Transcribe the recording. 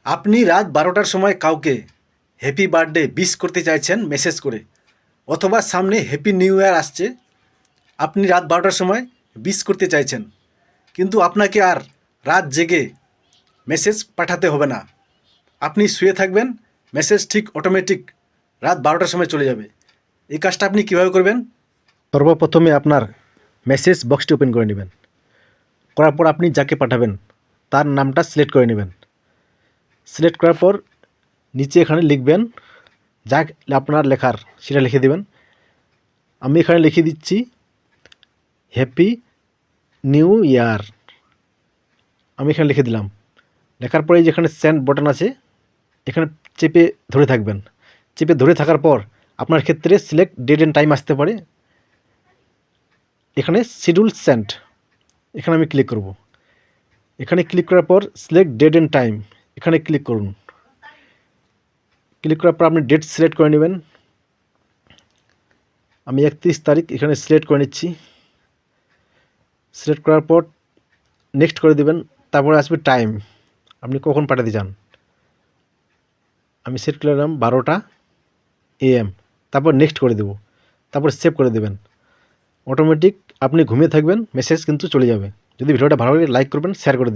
আপনি রাত 12টার সময় কাউকে হ্যাপি বার্থডে উইশ করতে চাইছেন মেসেজ করে, অথবা সামনে হ্যাপি নিউ ইয়ার আসছে, আপনি রাত 12টার সময় উইশ করতে চাইছেন, কিন্তু আপনাকে আর রাত জেগে মেসেজ পাঠাতে হবে না। আপনি শুয়ে থাকবেন, মেসেজ ঠিক অটোমেটিক রাত 12টার সময় চলে যাবে। এই কাজটা আপনি কীভাবে করবেন? সর্বপ্রথমে আপনার মেসেজ বক্সটি ওপেন করে নেবেন। করার পর আপনি যাকে পাঠাবেন তার নামটা সিলেক্ট করে নেবেন। সিলেক্ট করার পর নিচে এখানে লিখবেন, যা আপনার লেখার সেটা লিখে দেবেন। আমি এখানে লিখে দিচ্ছি হ্যাপি নিউ ইয়ার। আমি এখানে লিখে দিলাম। লেখার পরে যেখানে সেন্ড বাটন আছে এখানে চেপে ধরে থাকবেন। চেপে ধরে থাকার পর আপনার ক্ষেত্রে সিলেক্ট ডেট অ্যান্ড টাইম আসতে পারে। এখানে শিডিউল সেন্ড, এখানে আমি ক্লিক করব। এখানে ক্লিক করার পর সিলেক্ট ডেট অ্যান্ড টাইম, এখানে ক্লিক করুন। ক্লিক করার পর আপনি ডেট সিলেক্ট করে নেবেন। আমি 31 তারিখ এখানে সিলেক্ট করে নিচ্ছি। সিলেক্ট করার পর নেক্সট করে দেবেন। তারপরে আসবে টাইম, আপনি কখন পাঠাতে চান। আমি সেট করে দিলাম 12টা AM। তারপর নেক্সট করে দেব, তারপর সেভ করে দেবেন। অটোমেটিক আপনি ঘুমিয়ে থাকবেন, মেসেজ কিন্তু চলে যাবে। যদি ভিডিওটা ভালো লাগে লাইক করবেন, শেয়ার করে দিন।